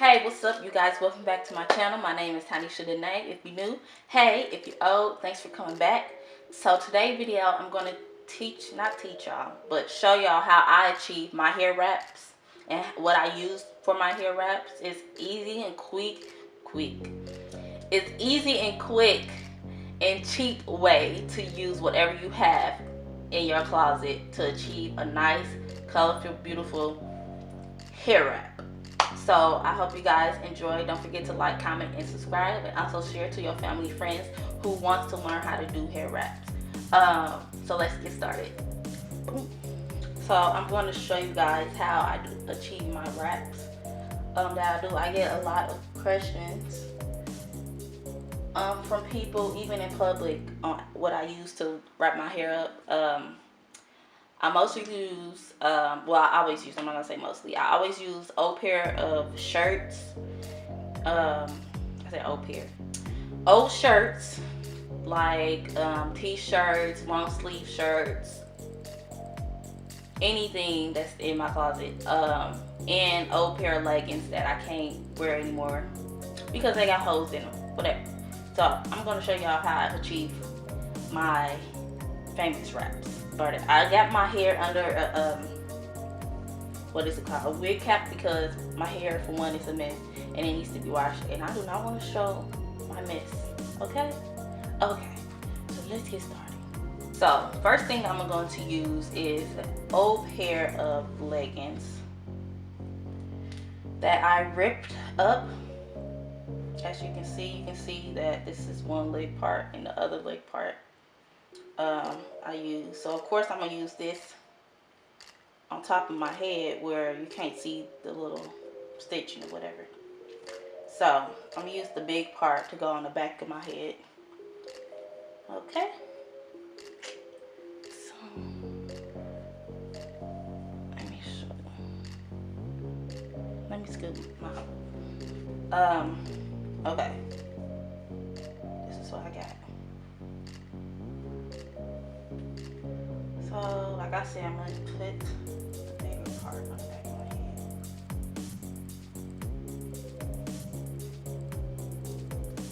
Hey, what's up, you guys? Welcome back to my channel. My name is tyneshadenee. If you're new, hey. If you're old, thanks for coming back. So today's video, I'm going to not teach y'all, but show y'all how I achieve my hair wraps and what I use for my hair wraps. It's easy and quick. It's easy and quick and cheap way to use whatever you have in your closet to achieve a nice, colorful, beautiful hair wrap. So I hope you guys enjoy. Don't forget to like, comment, and subscribe, and also share to your family, friends who wants to learn how to do hair wraps. So let's get started. So I'm going to show you guys how I do achieve my wraps that I do. I get a lot of questions from people, even in public, on what I use to wrap my hair up. I mostly use, well, I always use, I'm not going to say mostly, I always use old pair of shirts, I said old pair, old shirts, like t-shirts, long sleeve shirts, anything that's in my closet, and old pair of leggings that I can't wear anymore because they got holes in them, whatever. So I'm going to show y'all how I achieve my famous wraps. I got my hair under a, what is it called, a wig cap, because my hair, for one, is a mess and it needs to be washed, and I do not want to show my mess. Okay, so let's get started. So first thing I'm going to use is an old pair of leggings that I ripped up. As you can see that this is one leg part and the other leg part I use. So of course I'm gonna use this on top of my head where you can't see the little stitching or whatever. So I'm gonna use the big part to go on the back of my head. Okay. So let me show you. Let me scoop my okay. This is what I got. So, like I said, I'm going to put the bigger part on the back of my head.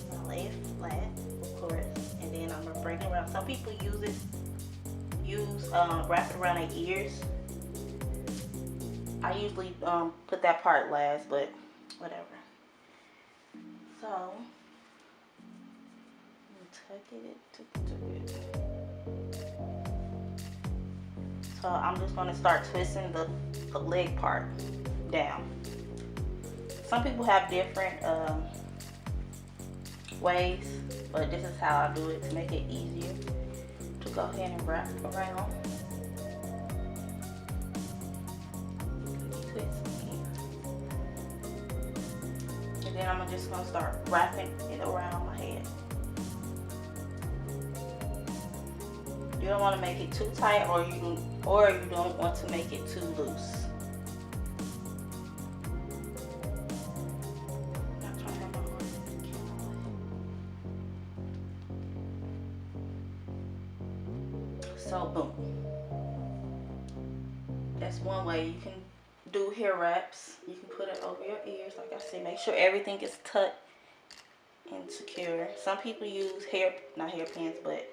I'm going to lay it flat, of course, and then I'm going to bring it around. Some people wrap it around their ears. I usually put that part last, but whatever. So, I'm going to tuck it. So I'm just going to start twisting the leg part down. Some people have different ways, but this is how I do it to make it easier to go ahead and wrap around. Twist here. And then I'm just going to start wrapping it around my head. You don't want to make it too tight, or you don't want to make it too loose. So boom. That's one way you can do hair wraps. You can put it over your ears, like I said. Make sure everything is tucked and secure. Some people use not hairpins, but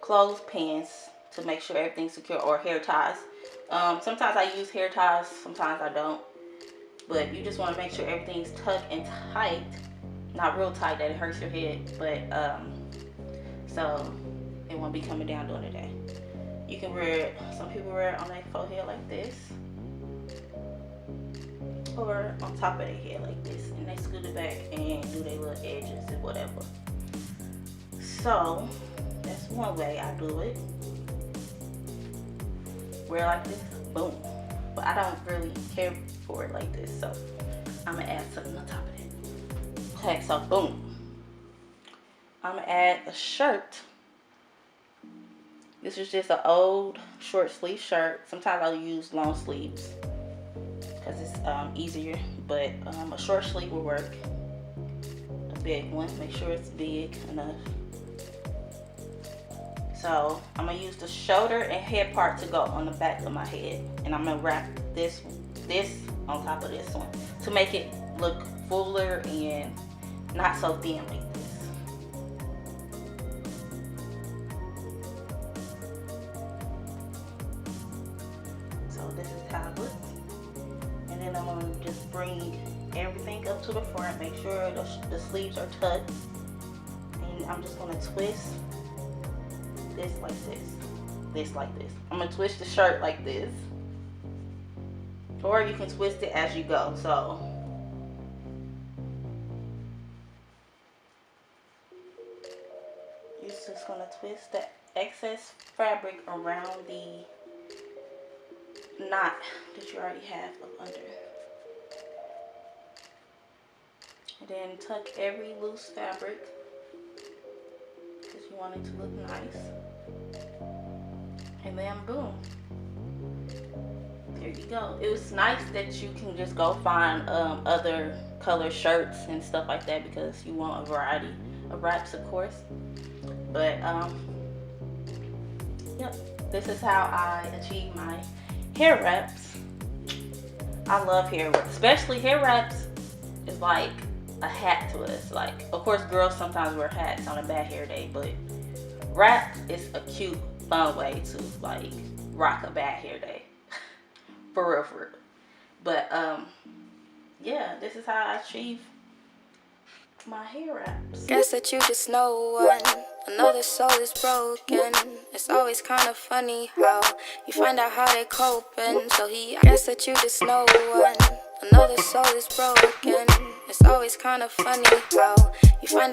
clothespins to make sure everything's secure, or hair ties. Sometimes I use hair ties, sometimes I don't. But you just want to make sure everything's tucked and tight. Not real tight that it hurts your head, but so it won't be coming down during the day. You can wear it, some people wear it on their forehead like this, or on top of their head like this, and they scoot it back and do their little edges and whatever. So that's one way I do it. Wear it like this, boom. But I don't really care for it like this, so I'm gonna add something on top of it. Okay, so boom. I'm gonna add a shirt. This is just an old short sleeve shirt. Sometimes I'll use long sleeves because it's easier, but a short sleeve will work. A big one, make sure it's big enough. So I'm gonna use the shoulder and head part to go on the back of my head, and I'm gonna wrap this on top of this one to make it look fuller and not so thin like this. So this is how it looks. And then I'm going to just bring everything up to the front, make sure the sleeves are tucked. And I'm just going to twist this like this like this. I'm going to twist the shirt like this. Or you can twist it as you go. So you're just going to twist the excess fabric around the knot that you already have up under. And then tuck every loose fabric because you want it to look nice. And then boom. There you go. It was nice that you can just go find other color shirts and stuff like that because you want a variety of wraps, of course. But yep, this is how I achieve my hair wraps. I love hair wraps, especially hair wraps is like a hat to us. Like, of course, girls sometimes wear hats on a bad hair day, but wraps is a cute, fun way to like rock a bad hair day. For real, for real. But yeah, this is how I achieve my hair wraps. Guess that you just know one. Another soul is broken. It's always kind of funny how you find out how they coping. So I guess that you just know one. Another soul is broken. It's always kind of funny how you find out